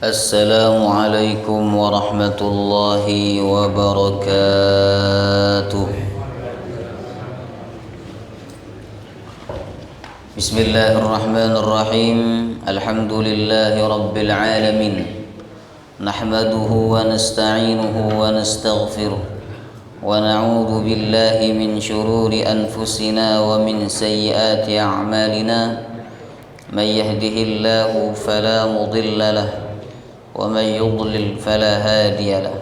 السلام عليكم ورحمة الله وبركاته. بسم الله الرحمن الرحيم. الحمد لله رب العالمين، نحمده ونستعينه ونستغفره ونعوذ بالله من شرور أنفسنا ومن سيئات أعمالنا. من يهده الله فلا مضل له ومن يضلل فلا هادي له.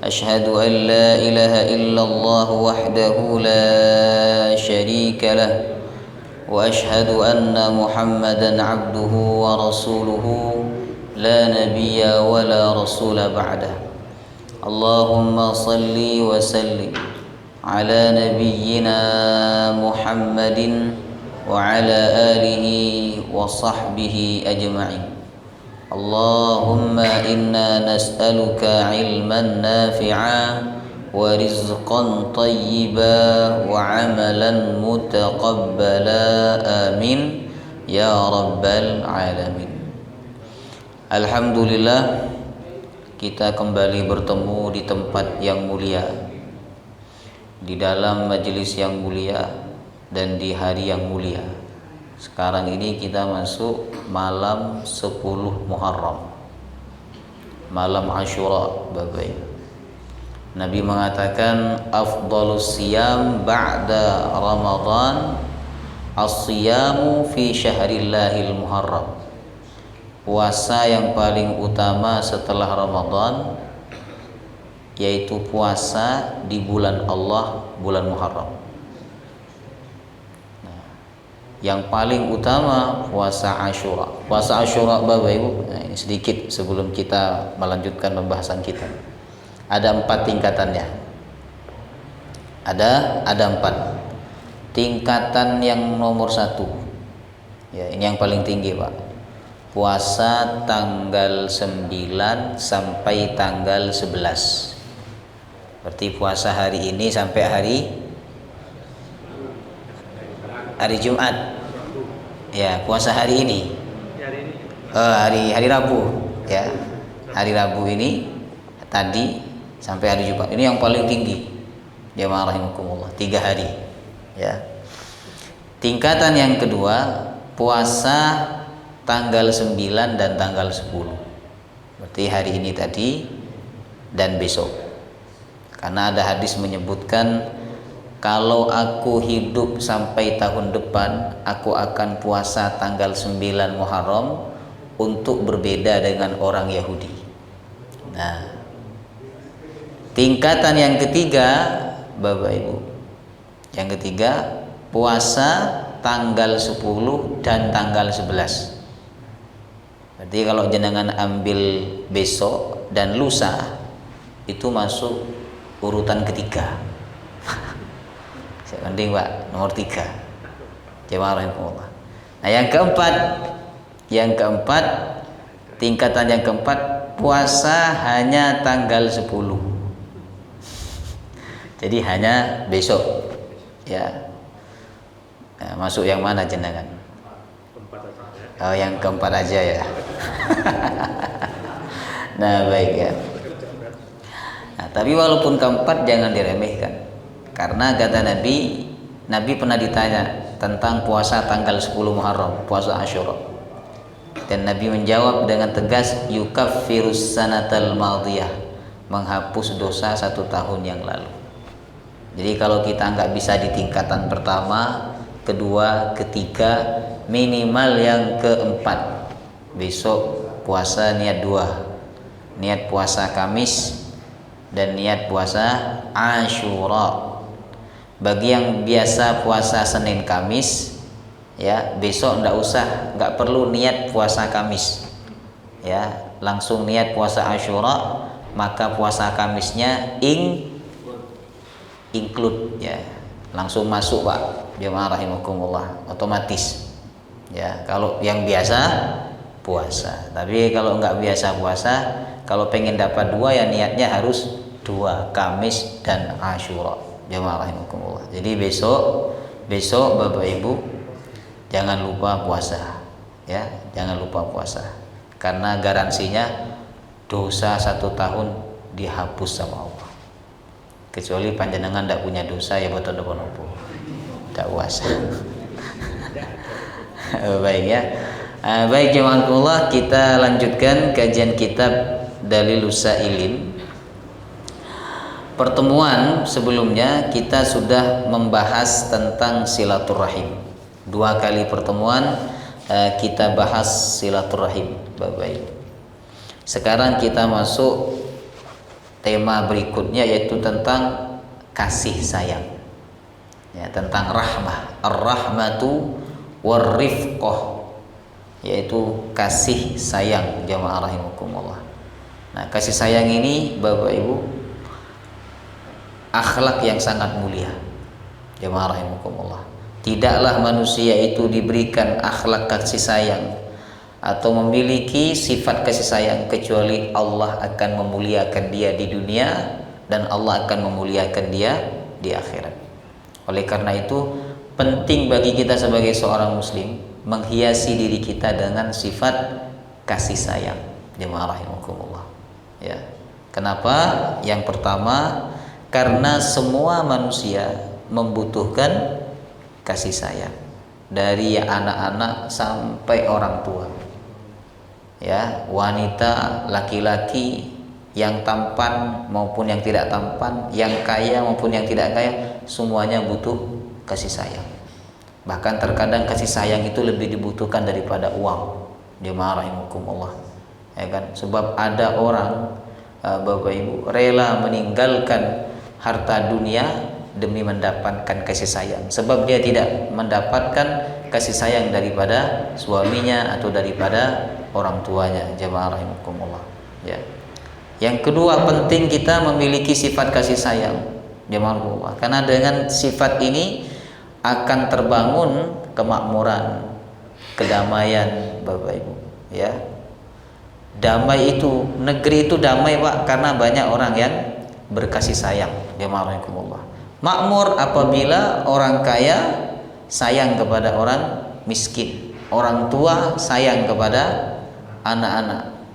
أشهد أن لا إله إلا الله وحده لا شريك له، وأشهد أن محمدا عبده ورسوله لا نبي ولا رسول بعده. اللهم صل وسلم على نبينا محمد وعلى آله وصحبه أجمعين. اللهم إنا نسألك علما نافعا ورزقا طيبا وعملا متقبلا، آمين يا رب العالمين. Alhamdulillah, kita kembali bertemu di tempat yang mulia, di dalam majelis yang mulia, dan di hari yang mulia. Sekarang ini kita masuk malam 10 Muharram, malam Ashura, Bapak Ibu. Nabi mengatakan afdhalus siyam ba'da Ramadan as-siyamu fi syahrillahil Muharram. Puasa yang paling utama setelah Ramadan yaitu puasa di bulan Allah, bulan Muharram. Yang paling utama puasa Ashura. Puasa Ashura, Bapak Ibu, ini sedikit sebelum kita melanjutkan pembahasan kita. Ada 4 tingkatannya. Ada 4. Tingkatan yang nomor 1, ya, ini yang paling tinggi, Pak. Puasa tanggal 9 sampai tanggal 11. Berarti puasa hari ini sampai hari Jumat, ya, puasa hari ini, hari Rabu, ya, hari Rabu ini tadi sampai hari Jumat. Ini yang paling tinggi, jemaah rahimakumullah, 3 hari, ya. Tingkatan yang kedua, puasa tanggal 9 dan tanggal 10. Berarti hari ini tadi dan besok. Karena ada hadis menyebutkan, kalau aku hidup sampai tahun depan, aku akan puasa tanggal 9 Muharram untuk berbeda dengan orang Yahudi. Nah, tingkatan yang ketiga, Bapak Ibu, yang ketiga, puasa tanggal 10 dan tanggal 11. Berarti kalau jenengan ambil besok dan lusa, itu masuk urutan ketiga. Mending, Pak, nomor 3. Jemaah rahimahullah. Nah, yang keempat, tingkatan yang keempat, puasa hanya tanggal 10. Jadi hanya besok, ya. Nah, masuk yang mana jenengan? Oh, yang keempat aja, ya. Nah, baik, ya. Nah, tapi walaupun keempat jangan diremehkan. Karena kata Nabi pernah ditanya tentang puasa tanggal 10 Muharram, puasa Ashura. Dan Nabi menjawab dengan tegas, yukaffirus sanatal madiyah, menghapus dosa 1 tahun yang lalu. Jadi kalau kita nggak bisa di tingkatan pertama, kedua, ketiga, minimal yang keempat. Besok puasa niat 2, niat puasa Kamis dan niat puasa Ashura. Bagi yang biasa puasa Senin Kamis, ya, besok nggak perlu niat puasa Kamis, ya, langsung niat puasa Ashura, maka puasa Kamisnya include, ya, langsung masuk, Pak, jemaah rahimakumullah, otomatis, ya. Kalau yang biasa puasa, tapi kalau nggak biasa puasa, kalau pengen dapat 2, ya niatnya harus 2, Kamis dan Ashura, jemaah rahimakumullah. Jadi besok Bapak Ibu jangan lupa puasa, ya, jangan lupa puasa. karena garansinya dosa 1 tahun dihapus sama Allah. Kecuali panjenengan tidak punya dosa ya betul nopo tidak puasa. Baik ya. Baik jemaahullah, kita lanjutkan kajian kitab Dalilus Sailin. Pertemuan sebelumnya kita sudah membahas tentang silaturahim. 2 kali pertemuan kita bahas silaturahim, Bapak Ibu. Sekarang kita masuk tema berikutnya, yaitu tentang kasih sayang. Ya, tentang rahmah, ar-rahmatu war-rifqah, yaitu kasih sayang jamaah rahimakumullah. Nah, kasih sayang ini Bapak Ibu akhlak yang sangat mulia jamaah rahimakumullah. Tidaklah manusia itu diberikan akhlak kasih sayang atau memiliki sifat kasih sayang kecuali Allah akan memuliakan dia di dunia dan Allah akan memuliakan dia di akhirat. Oleh karena itu penting bagi kita sebagai seorang muslim menghiasi diri kita dengan sifat kasih sayang jemaah rahimakumullah. Ya. Kenapa? Yang pertama, karena semua manusia membutuhkan kasih sayang, dari anak-anak sampai orang tua. Ya, wanita, laki-laki, yang tampan maupun yang tidak tampan, yang kaya maupun yang tidak kaya, semuanya butuh kasih sayang. Bahkan terkadang kasih sayang itu lebih dibutuhkan daripada uang. Jemaah rahimakumullah. Ya kan? Sebab ada orang Bapak Ibu rela meninggalkan harta dunia demi mendapatkan kasih sayang. Sebab dia tidak mendapatkan kasih sayang daripada suaminya atau daripada orang tuanya. Jemaah rahimakumullah. Ya. Yang kedua, penting kita memiliki sifat kasih sayang jemaah rahimakumullah. Karena dengan sifat ini akan terbangun kemakmuran, kedamaian Bapak Ibu. Ya. Damai itu, negeri itu damai Pak, karena banyak orang yang berkasih sayang jemaah rahimakumullah. Makmur apabila orang kaya sayang kepada orang miskin, orang tua sayang kepada anak-anak,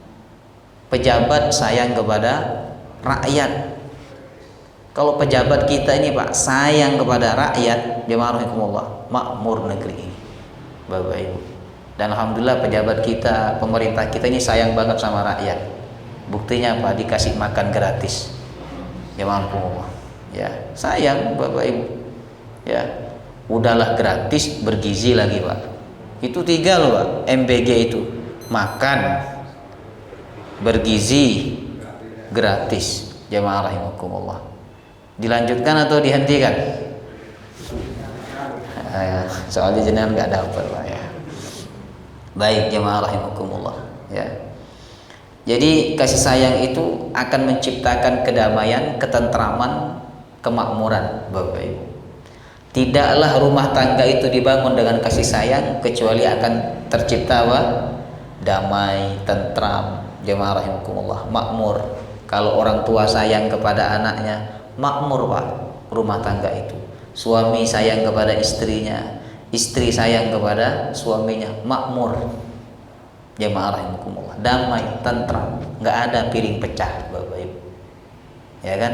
pejabat sayang kepada rakyat. Kalau pejabat kita ini Pak sayang kepada rakyat, jemaah rahimakumullah, makmur negeri ini Bapak Ibu. Dan alhamdulillah pejabat kita, pemerintah kita ini sayang banget sama rakyat. Buktinya apa? Dikasih makan gratis jemaah rahimakumullah. Ya, sayang Bapak Ibu. Ya, udahlah gratis, bergizi lagi Pak. Itu 3 loh Pak, MBG itu. Makan, bergizi, gratis. Jemaah rahimakumullah. Dilanjutkan atau dihentikan? Soalnya jenengan nggak dapat Pak ya. Baik jemaah rahimakumullah. Ya. Jadi kasih sayang itu akan menciptakan kedamaian, ketentraman, kemakmuran Bapak Ibu. Tidaklah rumah tangga itu dibangun dengan kasih sayang kecuali akan tercipta apa? Damai, tentram, jemaah rahimakumullah, makmur. Kalau orang tua sayang kepada anaknya, makmur Pak rumah tangga itu. Suami sayang kepada istrinya, istri sayang kepada suaminya, makmur. Jemaah rahimakumullah, damai, tentram, nggak ada piring pecah Bapak Ibu. Ya kan?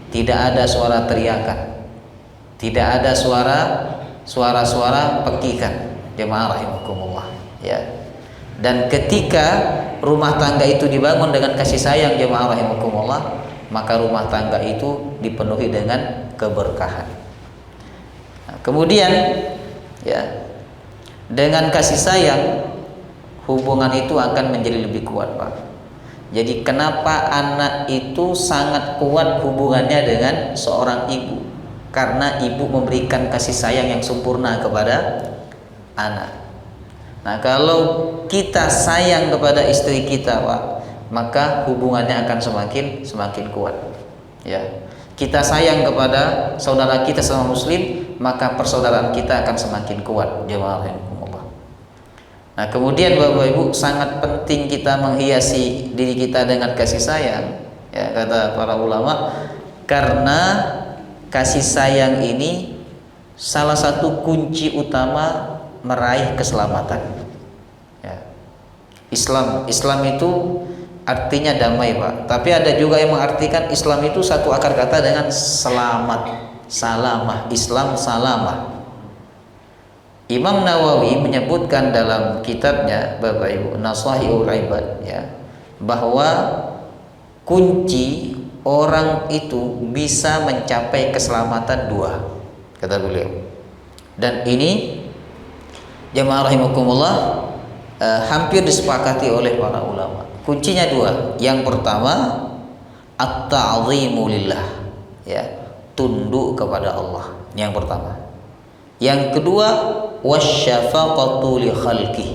Tidak ada suara teriakan, tidak ada suara-suara pekikan. Jemaah rahimakumullah. Ya. Dan ketika rumah tangga itu dibangun dengan kasih sayang jemaah rahimakumullah, maka rumah tangga itu dipenuhi dengan keberkahan. Nah, kemudian ya, dengan kasih sayang hubungan itu akan menjadi lebih kuat Pak. Jadi kenapa anak itu sangat kuat hubungannya dengan seorang ibu? Karena ibu memberikan kasih sayang yang sempurna kepada anak. Nah, kalau kita sayang kepada istri kita Pak, maka hubungannya akan semakin kuat. Ya. Kita sayang kepada saudara kita sama muslim, maka persaudaraan kita akan semakin kuat. Jemaah rahimakumullah. Nah, kemudian Bapak Ibu, sangat penting kita menghiasi diri kita dengan kasih sayang. Ya, kata para ulama, karena kasih sayang ini salah satu kunci utama meraih keselamatan. Ya. Islam itu artinya damai, Pak. Tapi ada juga yang mengartikan Islam itu satu akar kata dengan selamat, salamah, Islam salamah. Imam Nawawi menyebutkan dalam kitabnya Bapak Ibu Nasaihul Ibad, ya, bahwa kunci orang itu bisa mencapai keselamatan dua, kata beliau. Dan ini jamaah rahimakumullah hampir disepakati oleh para ulama. Kuncinya dua. Yang pertama, at-ta'zimu lillah, ya, tunduk kepada Allah. Yang pertama. Yang kedua, wasyafaqatu li khalqih,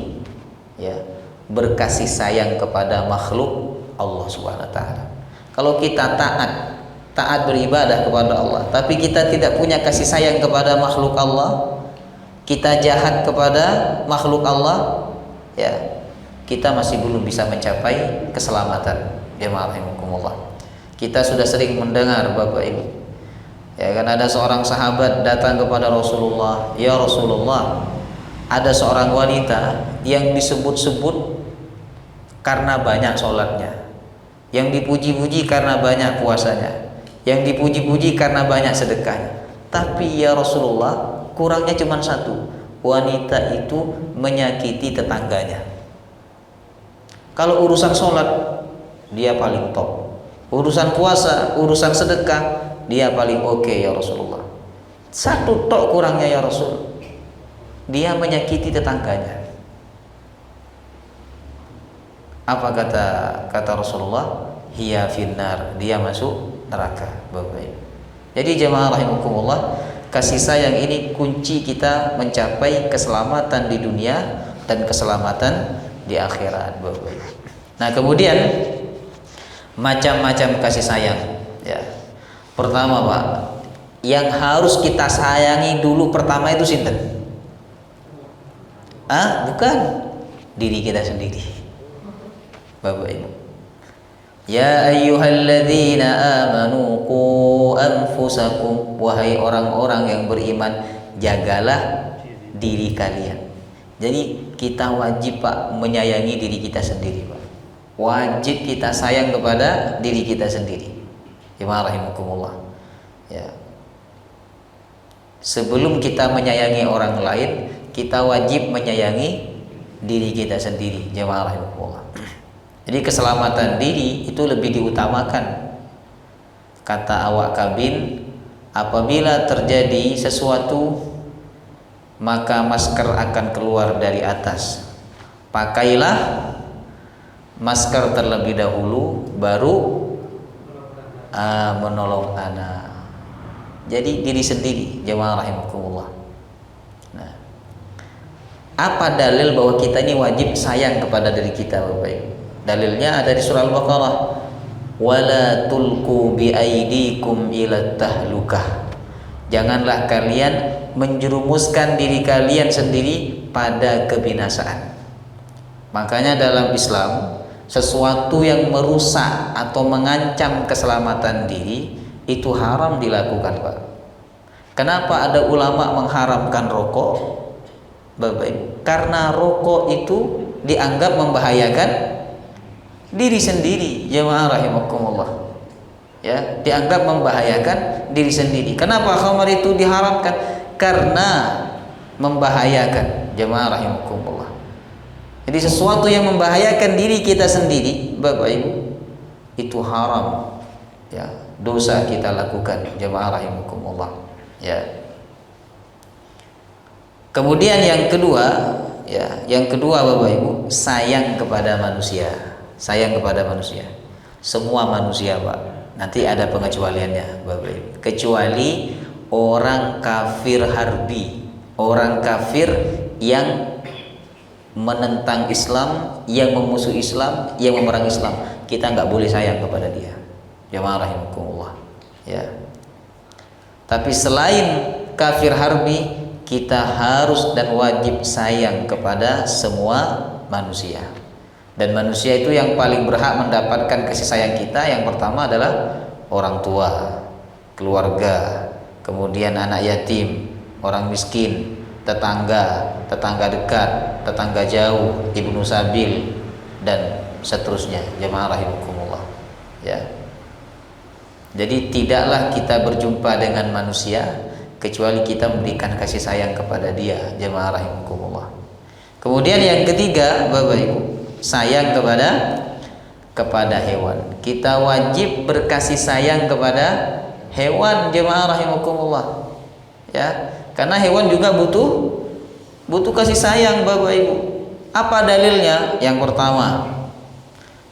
ya, berkasih sayang kepada makhluk Allah Subhanahu wa taala. Kalau kita taat beribadah kepada Allah, tapi kita tidak punya kasih sayang kepada makhluk Allah, kita jahat kepada makhluk Allah, ya, kita masih belum bisa mencapai keselamatan. Jemaah rahimakumullah. Kita sudah sering mendengar Bapak Ibu, ya kan, ada seorang sahabat datang kepada Rasulullah, "Ya Rasulullah, ada seorang wanita yang disebut-sebut karena banyak sholatnya, yang dipuji-puji karena banyak puasanya, yang dipuji-puji karena banyak sedekahnya. Tapi ya Rasulullah, kurangnya cuma satu, wanita itu menyakiti tetangganya. Kalau urusan sholat dia paling top, urusan puasa, urusan sedekah dia paling oke ya Rasulullah. Satu tok kurangnya ya Rasul, dia menyakiti tetangganya." Apa kata Rasulullah? Hiya finnar, dia masuk neraka, Bapak Ibu. Jadi jemaah rahimakumullah, kasih sayang ini kunci kita mencapai keselamatan di dunia dan keselamatan di akhirat, Bapak Ibu. Nah, kemudian macam-macam kasih sayang, ya. Pertama, Pak, yang harus kita sayangi dulu pertama itu sinten? Bukan diri kita sendiri, Bapak Ibu. Ya ayyuhalladzina amanu qu anfusakum, wahai orang-orang yang beriman, jagalah diri kalian. Jadi kita wajib, Pak, menyayangi diri kita sendiri, Pak. Wajib kita sayang kepada diri kita sendiri. Jemaah rahimakumullah. Ya. Sebelum kita menyayangi orang lain, kita wajib menyayangi diri kita sendiri. Jemaah rahimakumullah. Jadi keselamatan diri itu lebih diutamakan. Kata awak kabin, apabila terjadi sesuatu maka masker akan keluar dari atas. Pakailah masker terlebih dahulu, baru menolong anak. Jadi diri sendiri, jemaah rahimakumullah. Nah, apa dalil bahwa kita ini wajib sayang kepada diri kita, Bapak Ibu? Dalilnya ada di surah Al-Baqarah, wala tulqu bi aidikum ila tahlukah. Janganlah kalian menjerumuskan diri kalian sendiri pada kebinasaan. Makanya dalam Islam, sesuatu yang merusak atau mengancam keselamatan diri itu haram dilakukan, Pak. Kenapa ada ulama mengharamkan rokok, Bapak Ibu? Karena rokok itu dianggap membahayakan diri sendiri, jemaah rahimakumullah. Ya, dianggap membahayakan diri sendiri. Kenapa khamar itu diharamkan? Karena membahayakan, jemaah rahimakumullah. Jadi sesuatu yang membahayakan diri kita sendiri, Bapak Ibu, itu haram, ya, dosa kita lakukan, jemaah rahimakumullah. Ya. Kemudian yang kedua, ya, yang kedua Bapak Ibu, sayang kepada manusia. Sayang kepada manusia. Semua manusia, Pak. Nanti ada pengecualiannya, Bapak Ibu. Kecuali orang kafir harbi, orang kafir yang menentang Islam, yang memusuhi Islam, yang memerangi Islam, kita nggak boleh sayang kepada dia. Jamaah rahimakumullah. Ya. Tapi selain kafir harbi, kita harus dan wajib sayang kepada semua manusia. Dan manusia itu yang paling berhak mendapatkan kasih sayang kita, yang pertama adalah orang tua, keluarga, kemudian anak yatim, orang miskin, tetangga dekat, tetangga jauh, ibnu sabil, dan seterusnya. Jemaah rahimakumullah, ya. Jadi tidaklah kita berjumpa dengan manusia kecuali kita memberikan kasih sayang kepada dia. Jemaah rahimakumullah. Kemudian yang ketiga, Bapak Ibu, sayang kepada hewan. Kita wajib berkasih sayang kepada hewan. Jemaah rahimakumullah, ya. Karena hewan juga butuh kasih sayang, Bapak Ibu. Apa dalilnya? Yang pertama,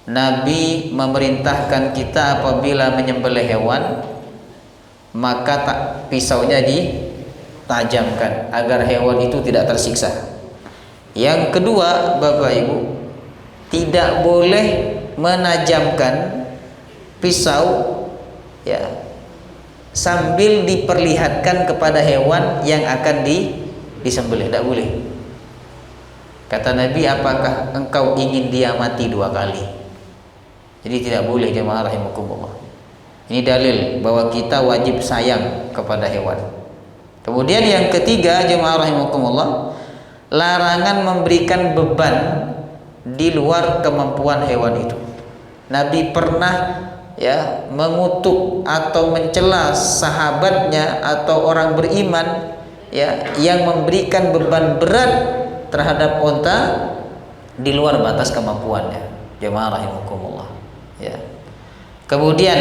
Nabi memerintahkan kita apabila menyembelih hewan, maka pisaunya ditajamkan agar hewan itu tidak tersiksa. Yang kedua, Bapak Ibu, tidak boleh menajamkan pisau, ya, sambil diperlihatkan kepada hewan yang akan disembelih. Tidak boleh. Kata Nabi, apakah engkau ingin dia mati 2 kali? Jadi tidak boleh, jemaah rahimakumullah. Ini dalil bahwa kita wajib sayang kepada hewan. Kemudian yang ketiga, jemaah rahimakumullah, larangan memberikan beban di luar kemampuan hewan itu. Nabi pernah, ya, mengutuk atau mencela sahabatnya atau orang beriman, ya, yang memberikan beban berat terhadap unta di luar batas kemampuannya. Jemaah rahimakumullah, ya. Kemudian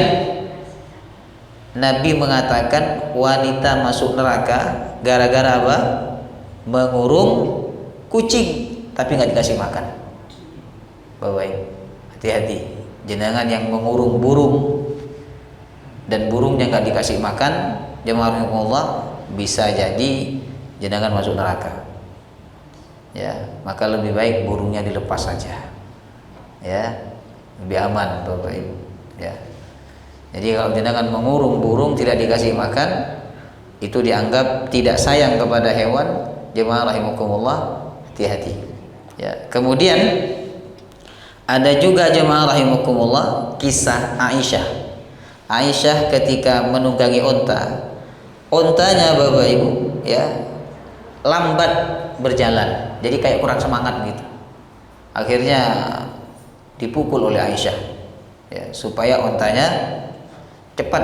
Nabi mengatakan wanita masuk neraka gara-gara apa? Mengurung kucing tapi nggak dikasih makan. Bapak, hati-hati. Jenengan yang mengurung burung dan burungnya nggak dikasih makan, jemaah rahimakumullah, bisa jadi jenengan masuk neraka. Ya, maka lebih baik burungnya dilepas saja. Ya, lebih aman, Bapak Ibu. Ya. Jadi kalau jenengan mengurung burung tidak dikasih makan, itu dianggap tidak sayang kepada hewan. Jemaah rahimakumullah, hati-hati. Ya. Kemudian ada juga, jemaah rahimakumullah, kisah Aisyah. Aisyah ketika menunggangi ontanya, Bapak Ibu, ya, lambat berjalan. Jadi kayak kurang semangat gitu. Akhirnya dipukul oleh Aisyah, ya, supaya ontanya cepat.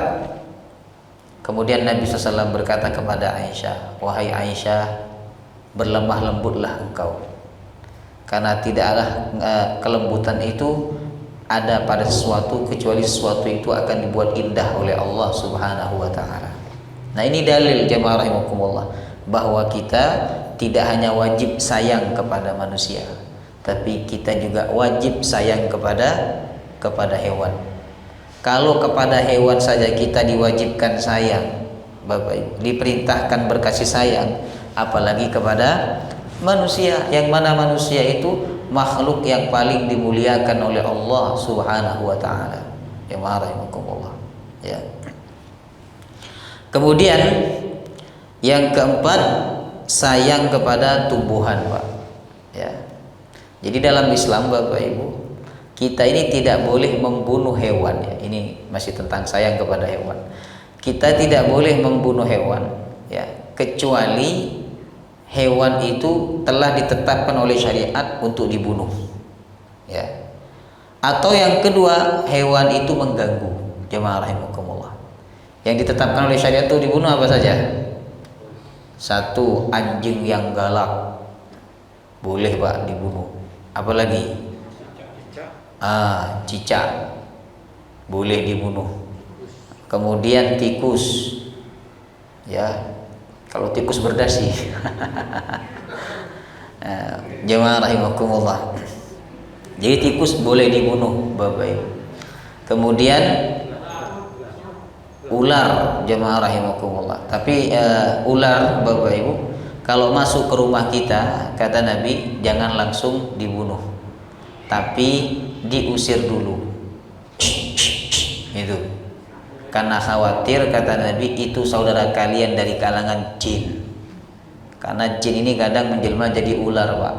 Kemudian Nabi SAW berkata kepada Aisyah, wahai Aisyah, berlemah lembutlah engkau, karena tidaklah kelembutan itu ada pada sesuatu kecuali sesuatu itu akan dibuat indah oleh Allah Subhanahu wa ta'ala. Nah, ini dalil, jemaah rahimakumullah, bahwa kita tidak hanya wajib sayang kepada manusia, tapi kita juga wajib sayang kepada hewan. Kalau kepada hewan saja kita diwajibkan sayang, Bapak Ibu, diperintahkan berkasih sayang, apalagi kepada manusia, yang mana manusia itu makhluk yang paling dimuliakan oleh Allah Subhanahu wa ta'ala. Ya rahimakumullah, ya. Kemudian yang keempat, sayang kepada tumbuhan, Pak. Ya. Jadi dalam Islam, Bapak Ibu, kita ini tidak boleh membunuh hewan, ya. Ini masih tentang sayang kepada hewan. Kita tidak boleh membunuh hewan, ya, kecuali hewan itu telah ditetapkan oleh syariat untuk dibunuh, ya. Atau yang kedua, hewan itu mengganggu. Jemaah rahimakumullah, yang ditetapkan oleh syariat itu dibunuh apa saja? Satu, anjing yang galak, boleh, Pak, dibunuh. Apalagi? Cicak, boleh dibunuh. Kemudian tikus, ya, kalau tikus berdasi. Jemaah rahimakumullah, jadi tikus boleh dibunuh, Bapak Ibu. Kemudian ular, jemaah rahimakumullah. Tapi ular, Bapak Ibu, kalau masuk ke rumah kita, kata Nabi, jangan langsung dibunuh, tapi diusir dulu. Itu karena khawatir, kata Nabi, itu saudara kalian dari kalangan jin. Karena jin ini kadang menjelma jadi ular, Pak.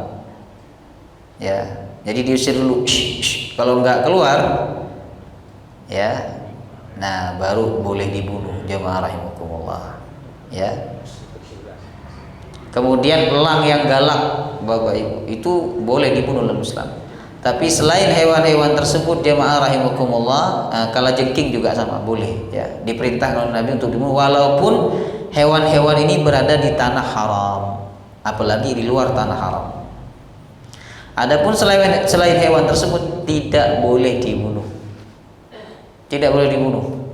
Ya, jadi diusir dulu. Kalau nggak keluar, ya, nah baru boleh dibunuh, jemaah rahimakumullah, ya. Kemudian elang yang galak, Bapak Ibu, itu boleh dibunuh dalam Islam. Tapi selain hewan-hewan tersebut jemaah rahimakumullah, kalajengking juga sama boleh ya, diperintah oleh Nabi untuk dibunuh walaupun hewan-hewan ini berada di tanah haram, apalagi di luar tanah haram. Adapun selain hewan tersebut tidak boleh dibunuh. Tidak boleh dibunuh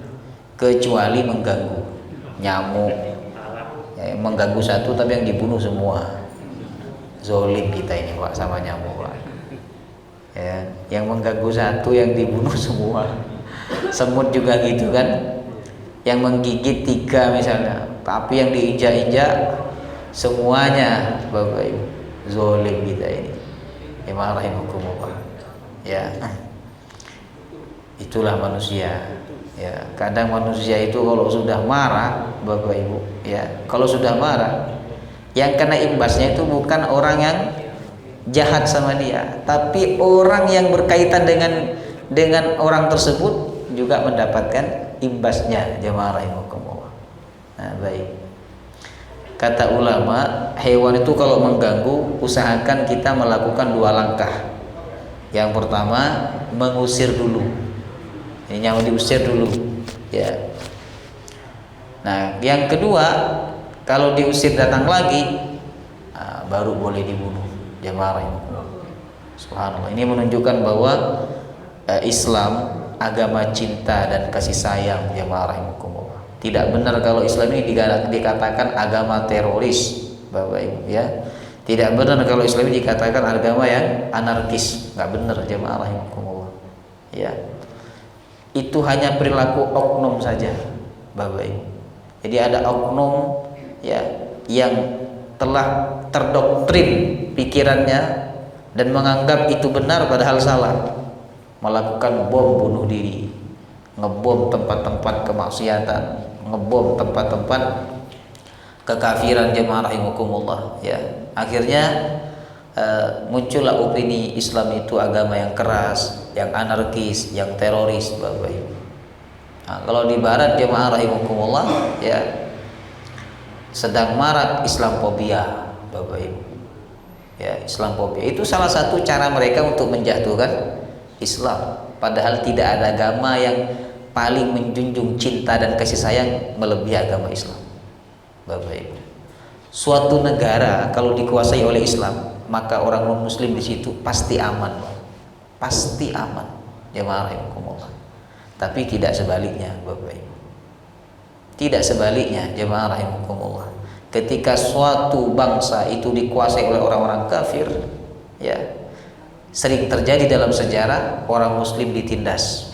kecuali mengganggu, nyamuk ya, mengganggu satu tapi yang dibunuh semua. Zolim kita ini Pak sama nyamuk Pak. Ya, yang mengganggu satu yang dibunuh semua. Semut juga gitu kan, yang menggigit 3 misalnya, tapi yang diinjak-injak semuanya. Bapak Ibu, zolim kita ini. Bismillahirrahmanirrahim. Ya, itulah manusia. Ya, kadang manusia itu kalau sudah marah, Bapak Ibu, ya, kalau sudah marah, yang kena imbasnya itu bukan orang yang jahat sama dia, tapi orang yang berkaitan dengan orang tersebut juga mendapatkan imbasnya. Jemaah rahimakumullah. Nah, baik. Kata ulama, hewan itu kalau mengganggu, usahakan kita melakukan 2 langkah. Yang pertama, mengusir dulu. Ini yang diusir dulu, ya. Nah, yang kedua, kalau diusir datang lagi, baru boleh dibunuh. Jemaah rahimakumullah. Subhanallah. Ini menunjukkan bahwa Islam agama cinta dan kasih sayang. Jemaah rahimakumullah. Tidak benar kalau Islam ini dikatakan agama teroris, Bapak Ibu ya. Tidak benar kalau Islam ini dikatakan agama yang anarkis. Enggak benar jemaah rahimakumullah. Ya. Itu hanya perilaku oknum saja, Bapak Ibu. Jadi ada oknum ya yang telah terdoktrin pikirannya dan menganggap itu benar padahal salah, melakukan bom bunuh diri, ngebom tempat-tempat kemaksiatan, ngebom tempat-tempat kekafiran. Jemaah rahimakumullah ya. Akhirnya muncullah opini Islam itu agama yang keras, yang anarkis, yang teroris, Bapak Ibu. Nah, kalau di barat jemaah rahimakumullah ya, sedang marak Islamfobia, Bapak Ibu. Ya, Islamfobia itu salah satu cara mereka untuk menjatuhkan Islam. Padahal tidak ada agama yang paling menjunjung cinta dan kasih sayang melebihi agama Islam, Bapak Ibu. Suatu negara kalau dikuasai oleh Islam, maka orang non-Muslim di situ pasti aman, pasti aman. Jemaah rahimakumullah. Tapi tidak sebaliknya, Bapak Ibu. Tidak sebaliknya, jemaah rahimakumullah. Ketika suatu bangsa itu dikuasai oleh orang-orang kafir, ya, sering terjadi dalam sejarah orang Muslim ditindas.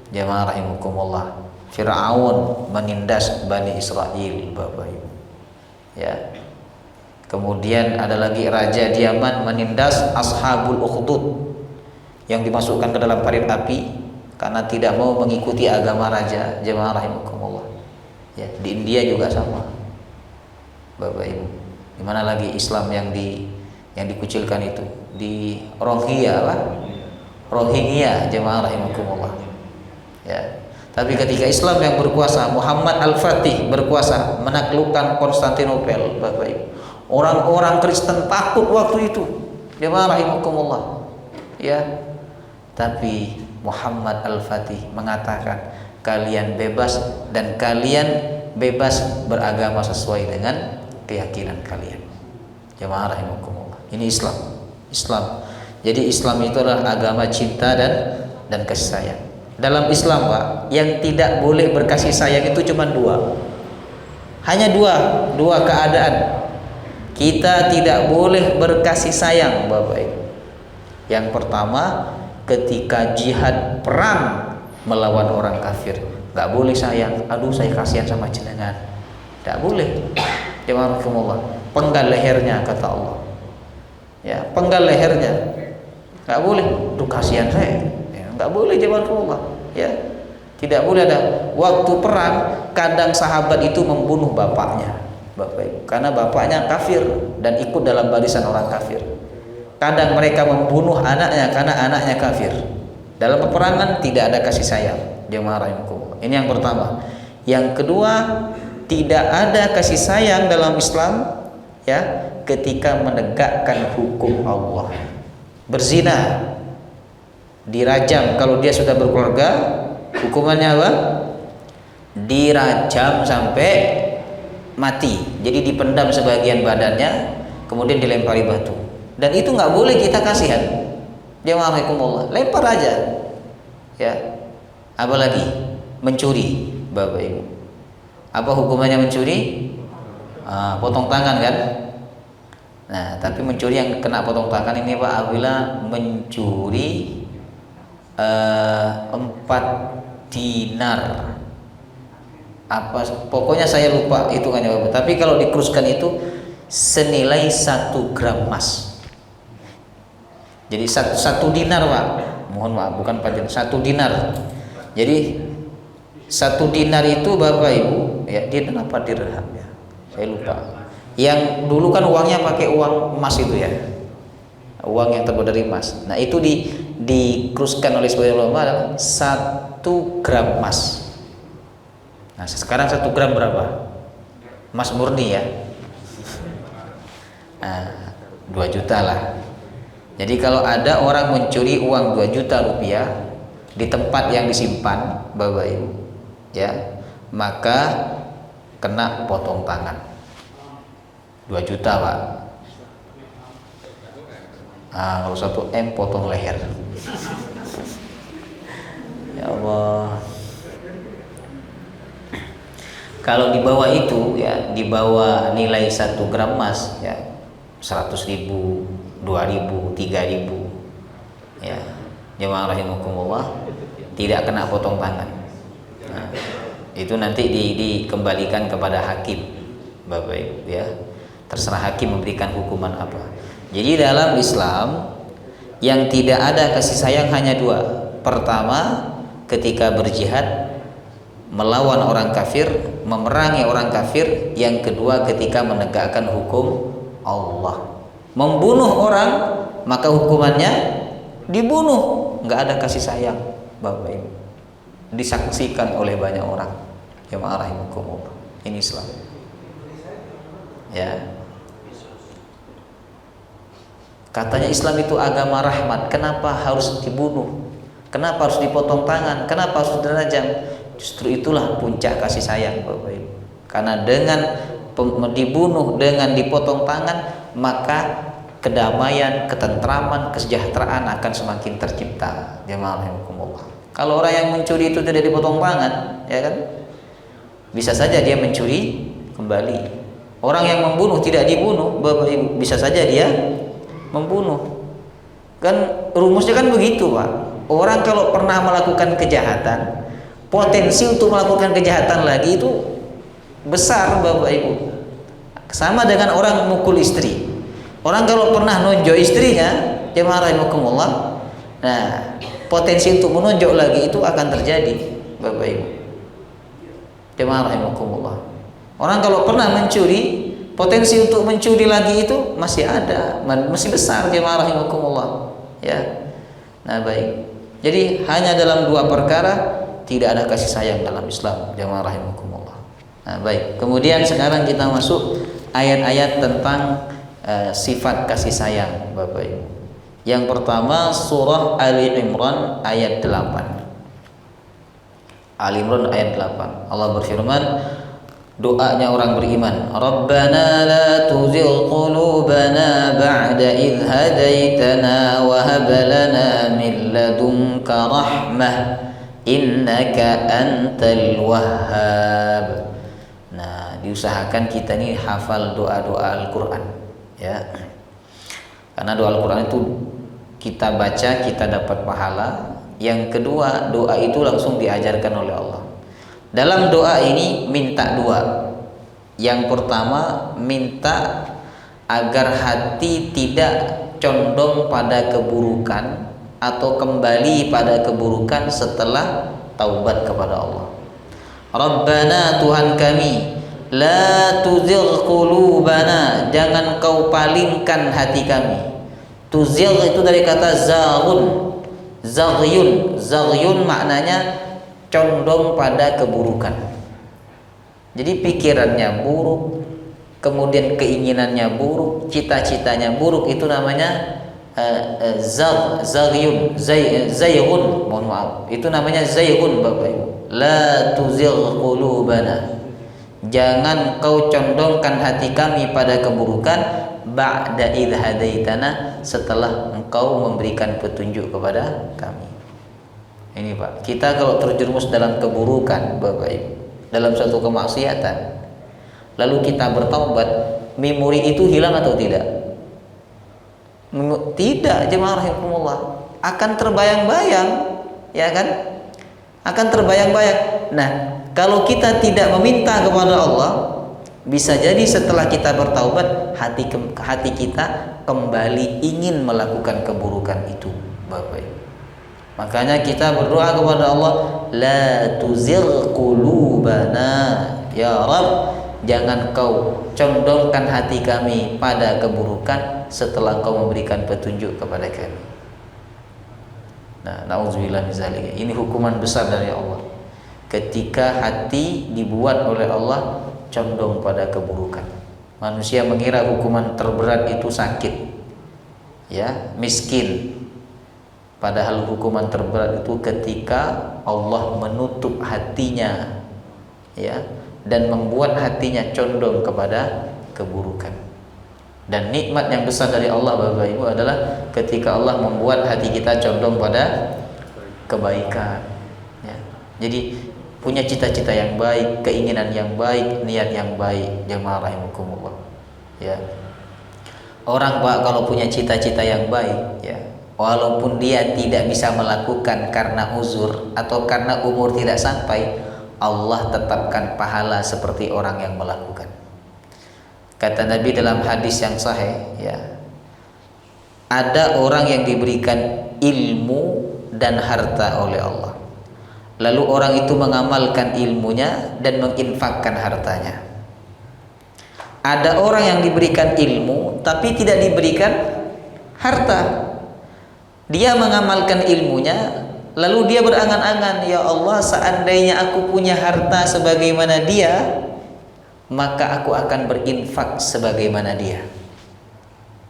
Jemaah rahimakumullah. Fir'aun menindas Bani Israel, Bapak Ibu. Ya. Kemudian ada lagi raja di Yaman menindas Ashabul Ukhdud yang dimasukkan ke dalam parit api karena tidak mau mengikuti agama raja. Jemaah rahimakumullah. Ya, di India juga sama, Bapak Ibu. Di mana lagi Islam yang dikucilkan itu di Rohingya lah, Rohingya, jemaah rahimakumullah. Ya. Tapi ketika Islam yang berkuasa, Muhammad Al-Fatih berkuasa menaklukkan Konstantinopel, Bapak Ibu. Orang-orang Kristen takut waktu itu, jemaah rahimakumullah. Ya. Tapi Muhammad Al-Fatih mengatakan, kalian bebas dan kalian bebas beragama sesuai dengan keyakinan kalian. Jemaah rahimakumullah. Ini Islam. Islam. Jadi Islam itu adalah agama cinta dan kasih sayang. Dalam Islam, Pak, yang tidak boleh berkasih sayang itu cuma 2. Hanya dua keadaan. Kita tidak boleh berkasih sayang, Bapak Ibu. Yang pertama, ketika jihad perang melawan orang kafir, nggak boleh sayang. Aduh, saya kasihan sama jenengan. Nggak boleh. Jemaah rahimakumullah. Penggal lehernya, kata Allah. Ya, penggal lehernya. Nggak boleh. Duh, kasihan saya. Ya, nggak boleh jemaah rahimakumullah. Ya, tidak boleh ada. Waktu perang, kadang sahabat itu membunuh bapaknya, Bapak Ibu, karena bapaknya kafir dan ikut dalam barisan orang kafir. Kadang mereka membunuh anaknya karena anaknya kafir. Dalam peperangan tidak ada kasih sayang, jemaah rahimakumullah. Ini yang pertama. Yang kedua, tidak ada kasih sayang dalam Islam ya ketika menegakkan hukum Allah. Berzina, dirajam. Kalau dia sudah berkeluarga, hukumannya apa? Dirajam sampai mati. Jadi dipendam sebagian badannya, kemudian dilempari batu. Dan itu nggak boleh kita kasihan. Jamaahkumullah, lempar aja. Ya. Apalagi mencuri, Bapak Ibu. Apa hukumannya mencuri? Potong tangan kan? Nah, tapi mencuri yang kena potong tangan ini Pak, apabila mencuri 4 dinar. Apa? Pokoknya saya lupa hitungannya Bapak. Tapi kalau dikeruskan itu senilai 1 gram emas. Jadi 1 dinar Pak. Mohon maaf, bukan 4 dinar, 1 dinar. Jadi 1 dinar itu Bapak Ibu, ya dia berapa dirham ya? Saya lupa. Yang dulu kan uangnya pakai uang emas itu ya, uang yang terbuat dari emas. Nah itu dikeruskan oleh sebagian ulama adalah 1 gram emas. Nah sekarang 1 gram berapa? Emas murni ya. Nah 2 juta lah. Jadi kalau ada orang mencuri uang 2 juta rupiah di tempat yang disimpan Bapak Ibu, ya maka kena potong tangan 2 juta Pak. Kalau 1 M potong leher. Ya Allah. Kalau di bawah itu ya, di bawah nilai 1 gram emas ya 100.000, 2.000, 3.000 ya, jemaah rahimakumullah, tidak kena potong tangan. Nah, itu nanti dikembalikan kepada hakim Bapak Ibu ya. Terserah hakim memberikan hukuman apa. Jadi dalam Islam yang tidak ada kasih sayang hanya 2. Pertama, ketika berjihad melawan orang kafir, memerangi orang kafir. Yang kedua, ketika menegakkan hukum Allah. Membunuh orang, maka hukumannya dibunuh. Nggak ada kasih sayang Bapak Ibu. Disaksikan oleh banyak orang. Jemaah rahimakumullah. Ini Islam. Ya. Katanya Islam itu agama rahmat. Kenapa harus dibunuh? Kenapa harus dipotong tangan? Kenapa harus dirajam? Justru itulah puncak kasih sayang Bapak Ibu. Karena dengan dibunuh, dengan dipotong tangan, maka kedamaian, ketentraman, kesejahteraan akan semakin tercipta. Jemaah rahimakumullah. Kalau orang yang mencuri itu tidak dipotong tangan, ya kan? Bisa saja dia mencuri kembali. Orang yang membunuh tidak dibunuh, Bapak Ibu, bisa saja dia membunuh. Kan rumusnya kan begitu, Pak. Orang kalau pernah melakukan kejahatan, potensi untuk melakukan kejahatan lagi itu besar, Bapak Ibu. Sama dengan orang mukul istri. Orang kalau pernah nonjok istrinya, jemaah rahimakumullah, nah potensi untuk menonjok lagi itu akan terjadi, Bapak Ibu. Jemaah rahimakumullah. Orang kalau pernah mencuri, potensi untuk mencuri lagi itu masih ada, masih besar, jemaah rahimakumullah. Ya. Nah, baik. Jadi hanya dalam 2 perkara tidak ada kasih sayang dalam Islam, jemaah rahimakumullah. Nah, baik. Kemudian sekarang kita masuk ayat-ayat tentang sifat kasih sayang, Bapak Ibu. Yang pertama surah Ali Imran ayat 8. Ali Imran ayat 8. Allah berfirman, doanya orang beriman, Rabbana la tuzigh qulubana ba'da idh hadaitana wa hab lana min ladunka rahmah innaka antal wahhab. Nah, diusahakan kita ini hafal doa-doa Al-Qur'an ya. Karena doa Al-Qur'an itu kita baca kita dapat pahala. Yang kedua, doa itu langsung diajarkan oleh Allah. Dalam doa ini minta 2. Yang pertama, minta agar hati tidak condong pada keburukan atau kembali pada keburukan setelah taubat kepada Allah. Rabbana, Tuhan kami, la tuzigh qulubana, jangan kau palingkan hati kami. Tuzigh itu dari kata zaghun, zaghyun. Zaghyun maknanya condong pada keburukan. Jadi pikirannya buruk, kemudian keinginannya buruk, cita-citanya buruk, itu namanya zayghun, mohon maaf, itu namanya zayghun Bapak Ibu. La tuzigh qulubana, jangan kau condongkan hati kami pada keburukan, ba'da idh hadaitana, setelah engkau memberikan petunjuk kepada kami. Ini Pak, kita kalau terjerumus dalam keburukan Bapak Ibu, dalam suatu kemaksiatan, lalu kita bertaubat, memori itu hilang atau tidak? Tidak, jemaah rahimakumullah, akan terbayang-bayang, ya kan? Akan terbayang-bayang. Nah, kalau kita tidak meminta kepada Allah, bisa jadi setelah kita bertaubat, hati kita kembali ingin melakukan keburukan itu, Bapak Ibu. Makanya kita berdoa kepada Allah, la tuzigh qulubana, ya Rabb, jangan kau condongkan hati kami pada keburukan setelah kau memberikan petunjuk kepada kami. Nah, na'udzubillah min zalik. Ini hukuman besar dari Allah. Ketika hati dibuat oleh Allah condong pada keburukan. Manusia mengira hukuman terberat itu sakit, ya, miskin. Padahal hukuman terberat itu ketika Allah menutup hatinya, ya, dan membuat hatinya condong kepada keburukan. Dan nikmat yang besar dari Allah Bapak Ibu adalah ketika Allah membuat hati kita condong pada kebaikan, ya. Jadi punya cita-cita yang baik, keinginan yang baik, niat yang baik, jemaah rahimakumullah, ya. Orang Pak kalau punya cita-cita yang baik, ya, walaupun dia tidak bisa melakukan karena uzur atau karena umur tidak sampai, Allah tetapkan pahala seperti orang yang melakukan. Kata Nabi dalam hadis yang sahih, ya, ada orang yang diberikan ilmu dan harta oleh Allah, lalu orang itu mengamalkan ilmunya dan menginfakkan hartanya. Ada orang yang diberikan ilmu tapi tidak diberikan harta. Dia mengamalkan ilmunya, lalu dia berangan-angan, ya Allah, seandainya aku punya harta sebagaimana dia, maka aku akan berinfak sebagaimana dia.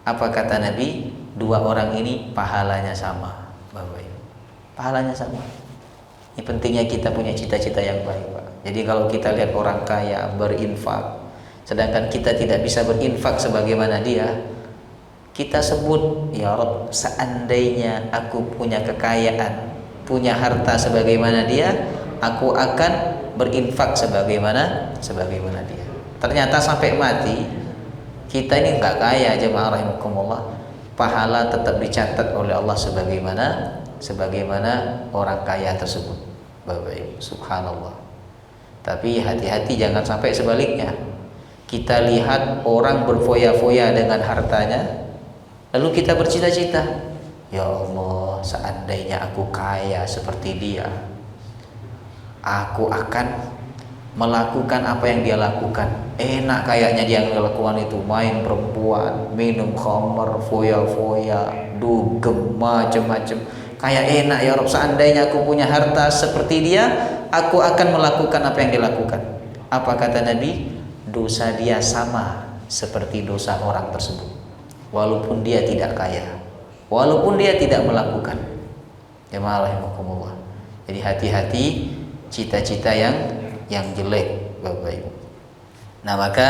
Apa kata Nabi? Dua orang ini pahalanya sama, Bapak Ibu. Pahalanya sama. Ini pentingnya kita punya cita-cita yang baik, Pak. Jadi kalau kita lihat orang kaya berinfak, sedangkan kita tidak bisa berinfak sebagaimana dia, kita sebut, ya Rabb, seandainya aku punya kekayaan, punya harta sebagaimana dia, aku akan berinfak sebagaimana dia. Ternyata sampai mati kita ini nggak kaya, jemaah rahimakumullah, pahala tetap dicatat oleh Allah sebagaimana orang kaya tersebut, Bapak Ibu. Subhanallah. Tapi hati-hati jangan sampai sebaliknya. Kita lihat orang berfoya-foya dengan hartanya, lalu kita bercita-cita, ya Allah, seandainya aku kaya seperti dia, aku akan melakukan apa yang dia lakukan. Enak kayaknya dia yang melakukan itu, main perempuan, minum khamar, foya-foya, dugem, macam-macam. Kayak enak, ya Rabb, seandainya aku punya harta seperti dia, aku akan melakukan apa yang dilakukan. Apa kata Nabi? Dosa dia sama seperti dosa orang tersebut, walaupun dia tidak kaya, walaupun dia tidak melakukan. Jemaah rahimakumullah. Jadi hati-hati cita-cita yang jelek, Bapak Ibu. Nah, maka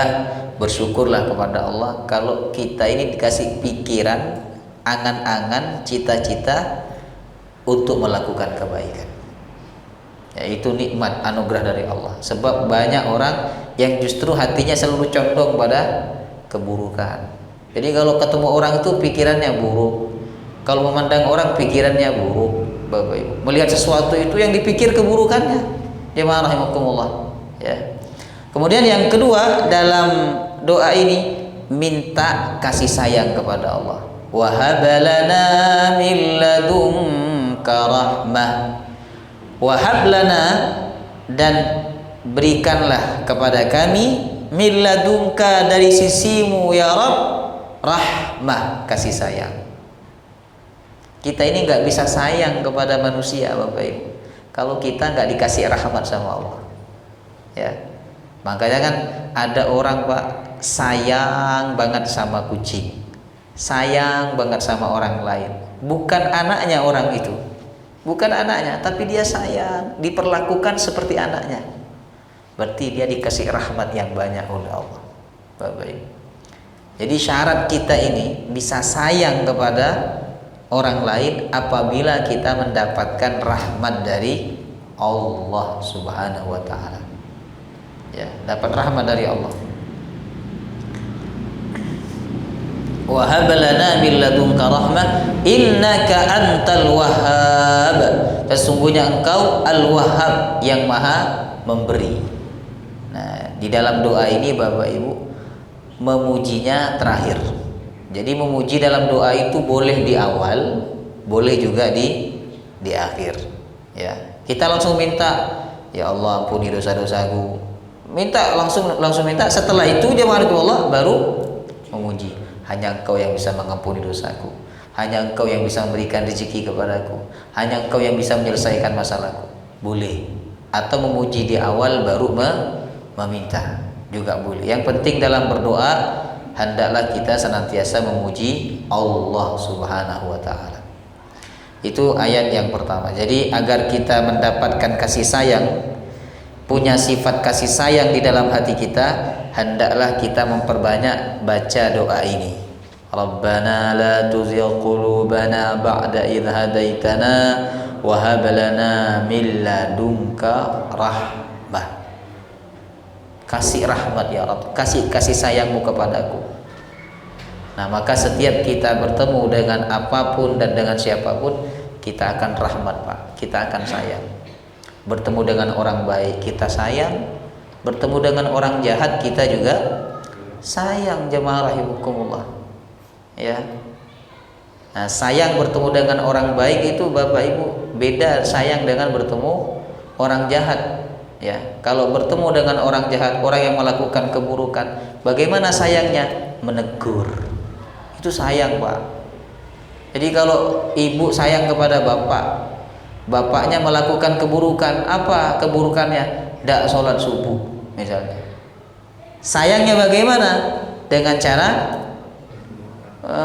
bersyukurlah kepada Allah kalau kita ini dikasih pikiran, angan-angan, cita-cita untuk melakukan kebaikan. Yaitu nikmat anugerah dari Allah. Sebab banyak orang yang justru hatinya selalu condong pada keburukan. Jadi kalau ketemu orang itu pikirannya buruk, kalau memandang orang pikirannya buruk, Bapak Ibu. Melihat sesuatu itu yang dipikir keburukannya. Jemaah rahimakumullah, ya. Kemudian yang kedua dalam doa ini, minta kasih sayang kepada Allah. Wa hablana min ladunka rahmah. Wa hablana, dan berikanlah kepada kami, min ladunka, dari sisimu ya Rabb, rahmah, kasih sayang. Kita ini nggak bisa sayang kepada manusia, Bapak Ibu, kalau kita nggak dikasih rahmat sama Allah, ya. Makanya kan ada orang, Pak, sayang banget sama kucing, sayang banget sama orang lain, bukan anaknya orang itu, bukan anaknya, tapi dia sayang, diperlakukan seperti anaknya, berarti dia dikasih rahmat yang banyak oleh Allah. Bapak Ibu, jadi syarat kita ini bisa sayang kepada orang lain apabila kita mendapatkan rahmat dari Allah Subhanahu wa taala. Ya, dapat rahmat dari Allah. Wa hab lana min ladunka rahmah innaka antal wahhab. Sesungguhnya engkau al-wahhab, yang maha memberi. Nah, di dalam doa ini Bapak Ibu memujinya terakhir. Jadi memuji dalam doa itu boleh di awal, boleh juga di akhir. Ya, kita langsung minta, ya Allah ampuni dosa-dosaku. Minta langsung minta. Setelah itu jemaah Allah baru memuji. Hanya Engkau yang bisa mengampuni dosaku. Hanya Engkau yang bisa memberikan rezeki kepadaku. Hanya Engkau yang bisa menyelesaikan masalahku. Boleh. Atau memuji di awal baru meminta juga boleh. Yang penting dalam berdoa hendaklah kita senantiasa memuji Allah Subhanahu wa taala. Itu ayat yang pertama. Jadi agar kita mendapatkan kasih sayang, punya sifat kasih sayang di dalam hati kita, hendaklah kita memperbanyak baca doa ini. Rabbana la tuzigh qulubana ba'da idh hadaitana wa hab lana min ladunka rahmah. Kasih rahmat ya Rabb, kasih sayangmu kepadaku. Nah, maka setiap kita bertemu dengan apapun dan dengan siapapun, kita akan rahmat, Pak. Kita akan sayang. Bertemu dengan orang baik, kita sayang. Bertemu dengan orang jahat, kita juga sayang, jemaah rahimakumullah. Ya. Nah, sayang bertemu dengan orang baik itu Bapak Ibu beda sayang dengan bertemu orang jahat. Ya, kalau bertemu dengan orang jahat, orang yang melakukan keburukan, bagaimana sayangnya? Menegur. Itu sayang, Pak. Jadi kalau ibu sayang kepada bapak, bapaknya melakukan keburukan, apa keburukannya? Tidak sholat subuh misalnya. Sayangnya bagaimana? Dengan cara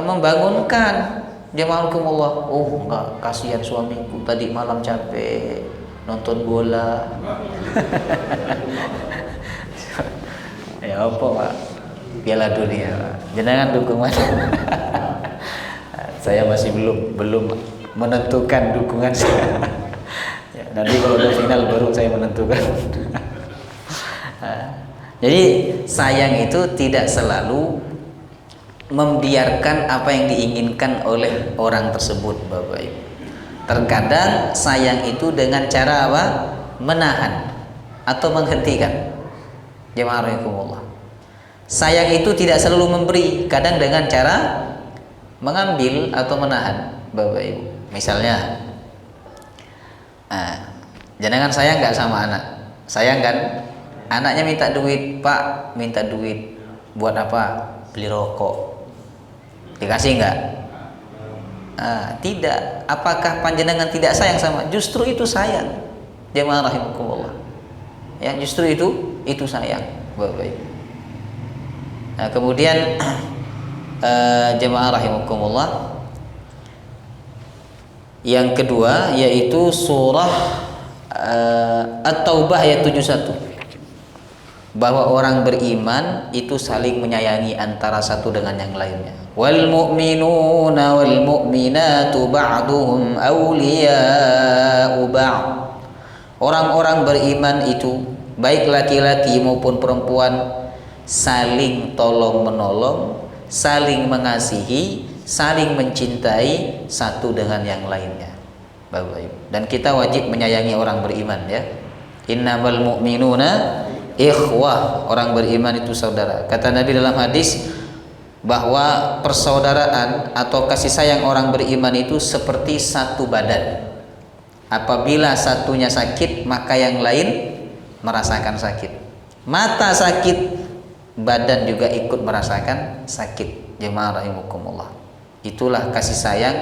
membangunkan. Jemaahkumullah, oh enggak, kasihan suamiku tadi malam capek nonton bola. Ya apa Pak? Piala Dunia, jenengan dukungan. Saya masih belum menentukan dukungan saya. Ya, nanti kalau udah final baru saya menentukan. Jadi sayang itu tidak selalu membiarkan apa yang diinginkan oleh orang tersebut, Bapak Ibu. Terkadang sayang itu dengan cara apa? Menahan atau menghentikan. Jemaah rahimakumullah. Sayang itu tidak selalu memberi, kadang dengan cara mengambil atau menahan, Bapak Ibu. Misalnya, jenengan sayang nggak sama anak? Sayang kan? Anaknya minta duit, Pak, minta duit buat apa? Beli rokok. Dikasih nggak? Tidak. Apakah panjenengan tidak sayang sama? Justru itu sayang. Jemaah rahimakumullah. Ya, justru itu sayang, Bapak Ibu. Nah, kemudian jemaah rahimakumullah, yang kedua yaitu surah At-Taubah ayat 71, bahwa orang beriman itu saling menyayangi antara satu dengan yang lainnya. Wal mu'minuna wal mu'minatu ba'duhum awliya'u ba'd. Orang-orang beriman itu baik laki-laki maupun perempuan saling tolong menolong, saling mengasihi, saling mencintai satu dengan yang lainnya, Bapak Ibu. Dan kita wajib menyayangi orang beriman, ya. Innamal mu'minuna ikhwah, orang beriman itu saudara. Kata Nabi dalam hadis bahwa persaudaraan atau kasih sayang orang beriman itu seperti satu badan. Apabila satunya sakit, maka yang lain merasakan sakit. Mata sakit, badan juga ikut merasakan sakit. Jemaah rahimakumullah. Itulah kasih sayang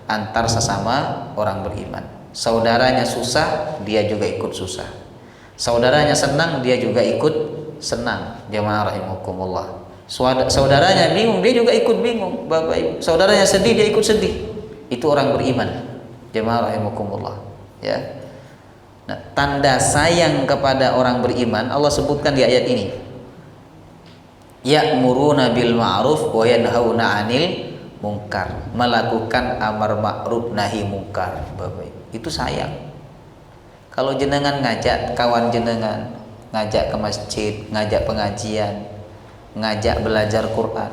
antar sesama orang beriman. Saudaranya susah, dia juga ikut susah. Saudaranya senang, dia juga ikut senang. Jemaah rahimakumullah. Saudaranya bingung, dia juga ikut bingung, Bapak Ibu. Saudaranya sedih, dia ikut sedih. Itu orang beriman. Jemaah rahimakumullah, ya. Nah, tanda sayang kepada orang beriman Allah sebutkan di ayat ini. Ya'muruna bil ma'ruf wa yanhauna 'anil munkar. Melakukan amar ma'ruf nahi munkar, Bapak Ibu. Itu sayang. Kalau jenengan ngajak kawan jenengan, ngajak ke masjid, ngajak pengajian, ngajak belajar Quran,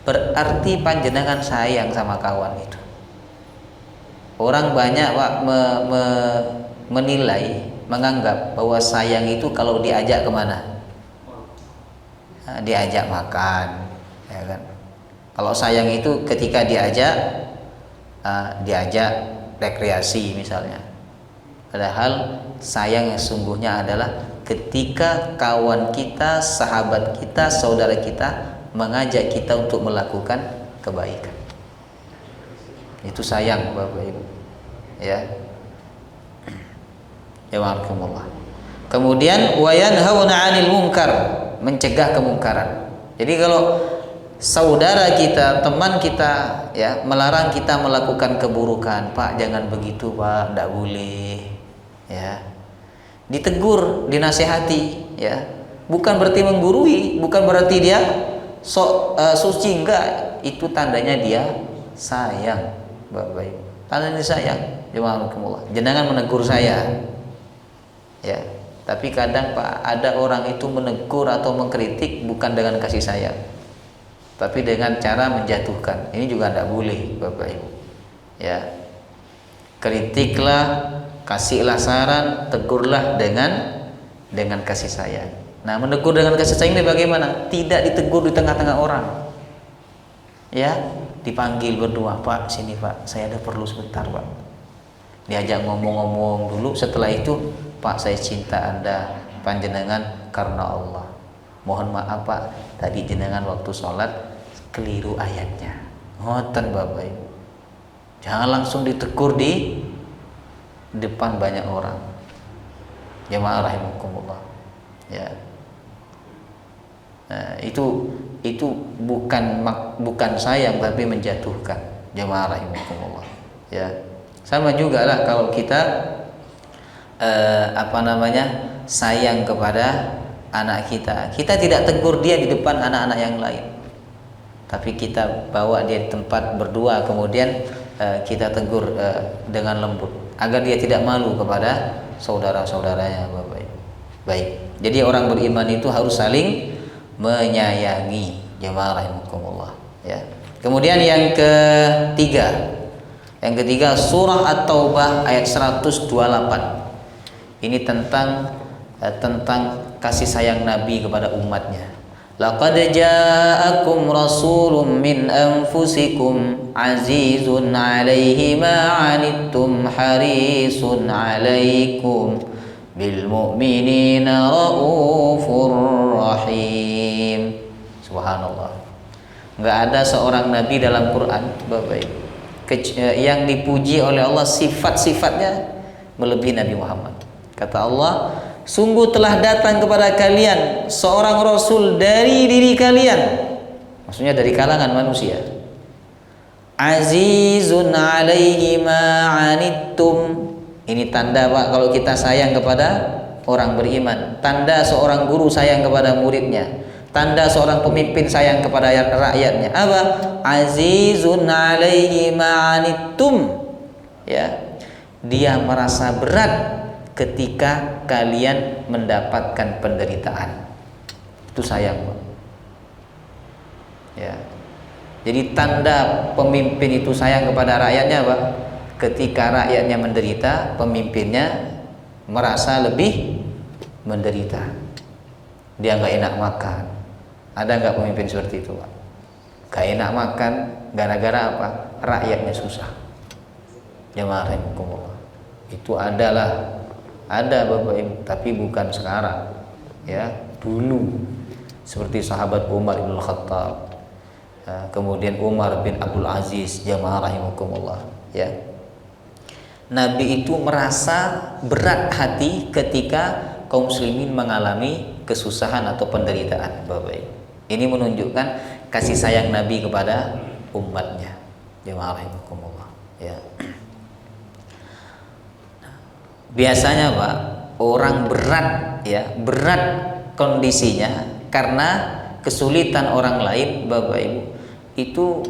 berarti panjenengan sayang sama kawan itu. Orang banyak Pak menilai, menganggap bahwa sayang itu kalau diajak kemana? Nah, diajak makan, ya kan? Kalau sayang itu ketika diajak rekreasi misalnya. Padahal sayang yang sungguhnya adalah ketika kawan kita, sahabat kita, saudara kita mengajak kita untuk melakukan kebaikan. Itu sayang, Bapak Ibu. Ya. Jazakumullah. Kemudian wa yanhauna 'anil munkar, mencegah kemungkaran. Jadi kalau saudara kita, teman kita ya melarang kita melakukan keburukan, Pak jangan begitu Pak, tidak boleh. Ya, ditegur, dinasehati, ya, bukan berarti menggurui, bukan berarti dia suci, enggak, itu tandanya dia sayang, Bapak Ibu, tandanya sayang. Jangan menegur saya, ya, tapi kadang Pak ada orang itu menegur atau mengkritik bukan dengan kasih sayang, tapi dengan cara menjatuhkan. Ini juga tidak boleh, Bapak Ibu, ya. Kritiklah, kasihlah saran, tegurlah dengan kasih sayang. Nah, menegur dengan kasih sayang ini bagaimana? Tidak ditegur di tengah-tengah orang. Ya, dipanggil berdua, Pak, sini Pak, saya ada perlu sebentar Pak. Diajak ngomong-ngomong dulu, setelah itu, Pak saya cinta Anda, panjenengan karena Allah. Mohon maaf Pak, tadi jenengan waktu sholat keliru ayatnya. Ngoten Bapak Ibu. Jangan langsung ditegur di depan banyak orang. Jemaah rahimakumullah. Ya. Nah, itu bukan sayang tapi menjatuhkan. Jemaah rahimakumullah. Ya. Sama juga lah kalau kita sayang kepada anak kita. Kita tidak tegur dia di depan anak-anak yang lain. Tapi kita bawa dia di tempat berdua, kemudian kita tegur dengan lembut agar dia tidak malu kepada saudara-saudaranya, Bapak Ibu. Baik. Jadi orang beriman itu harus saling menyayangi. Jemaah rahimakumullah, ya. Kemudian yang ketiga surah At-Taubah ayat 128. Ini tentang kasih sayang Nabi kepada umatnya. Laqad ja'akum rasulun min anfusikum azizun 'alaihi ma 'anittum harisun 'alaikum bil mu'minina raufur rahim. Subhanallah. Enggak ada seorang nabi dalam Quran, Bapak Ibu, yang dipuji oleh Allah sifat-sifatnya melebihi Nabi Muhammad. Kata Allah, sungguh telah datang kepada kalian seorang rasul dari diri kalian, maksudnya dari kalangan manusia. Azizun 'alaihi ma 'anittum. Ini tanda Pak kalau kita sayang kepada orang beriman. Tanda seorang guru sayang kepada muridnya. Tanda seorang pemimpin sayang kepada rakyatnya. Apa? Azizun 'alaihi ma 'anittum. Ya. Dia merasa berat ketika kalian mendapatkan penderitaan. Itu sayang, Pak. Ya. Jadi tanda pemimpin itu sayang kepada rakyatnya, Pak. Ketika rakyatnya menderita, pemimpinnya merasa lebih menderita. Dia nggak enak makan. Ada nggak pemimpin seperti itu, Pak? Nggak enak makan gara-gara apa? Rakyatnya susah. Jemaah rahimakumullah. Itu ada Bapak Ibu, tapi bukan sekarang, ya, dulu seperti sahabat Umar bin Khattab, kemudian Umar bin Abdul Aziz. Jamaah rahimakumullah, ya. Nabi itu merasa berat hati ketika kaum muslimin mengalami kesusahan atau penderitaan, Bapak Ibu. Ini menunjukkan kasih sayang Nabi kepada umatnya. Jemaah rahimakumullah. Ya. Biasanya Pak, orang berat ya, berat kondisinya karena kesulitan orang lain, Bapak Ibu. Itu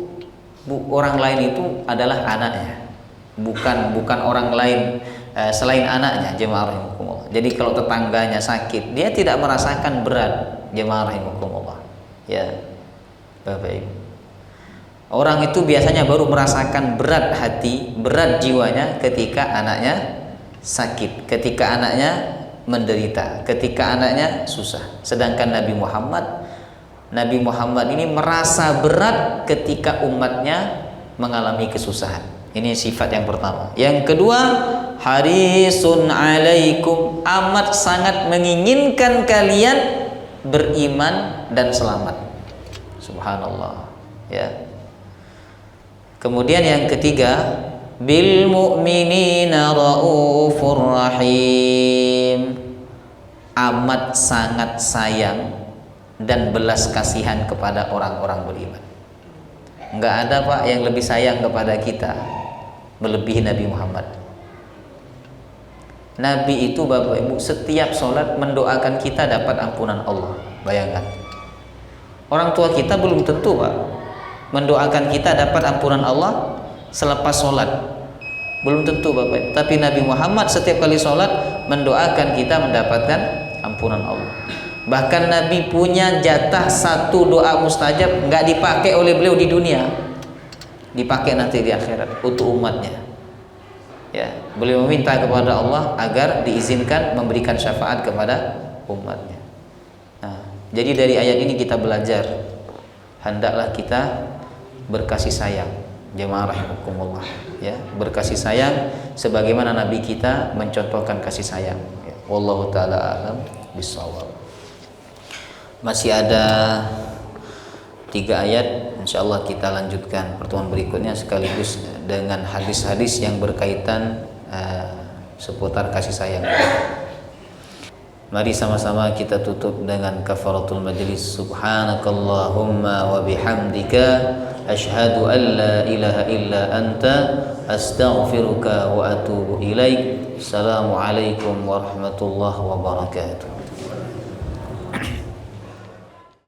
orang lain itu adalah anaknya. Bukan orang lain selain anaknya, jemaah rahimakumullah. Jadi kalau tetangganya sakit, dia tidak merasakan berat, jemaah rahimakumullah. Ya. Bapak Ibu. Orang itu biasanya baru merasakan berat hati, berat jiwanya ketika anaknya sakit, ketika anaknya menderita, ketika anaknya susah. Sedangkan Nabi Muhammad ini merasa berat ketika umatnya mengalami kesusahan. Ini sifat yang pertama. Yang kedua, harisun alaikum, amat sangat menginginkan kalian beriman dan selamat. Subhanallah. Ya. Kemudian yang ketiga, bil mu'minina raufur rahim, amat sangat sayang dan belas kasihan kepada orang-orang beriman. Enggak ada Pak yang lebih sayang kepada kita melebihi Nabi Muhammad. Nabi itu Bapak Ibu setiap sholat mendoakan kita dapat ampunan Allah. Bayangkan, orang tua kita belum tentu Pak mendoakan kita dapat ampunan Allah selepas sholat, belum tentu Bapak. Tapi Nabi Muhammad setiap kali sholat mendoakan kita mendapatkan ampunan Allah. Bahkan Nabi punya jatah satu doa mustajab, nggak dipakai oleh beliau di dunia, dipakai nanti di akhirat untuk umatnya. Ya, beliau meminta kepada Allah agar diizinkan memberikan syafaat kepada umatnya. Nah, jadi dari ayat ini kita belajar, hendaklah kita berkasih sayang, jemaah rahimakumullah, ya, berkasih sayang sebagaimana Nabi kita mencontohkan kasih sayang. Ya. Wallahu taala a'lam bishawab. Masih ada 3 ayat, insyaallah kita lanjutkan pertemuan berikutnya sekaligus dengan hadis-hadis yang berkaitan seputar kasih sayang. Mari sama-sama kita tutup dengan kafaratul majlis. Subhanakallahumma wa bihamdika asyhadu an la ilaha illa anta astaghfiruka wa atubu ilaik. Assalamualaikum warahmatullahi wabarakatuh.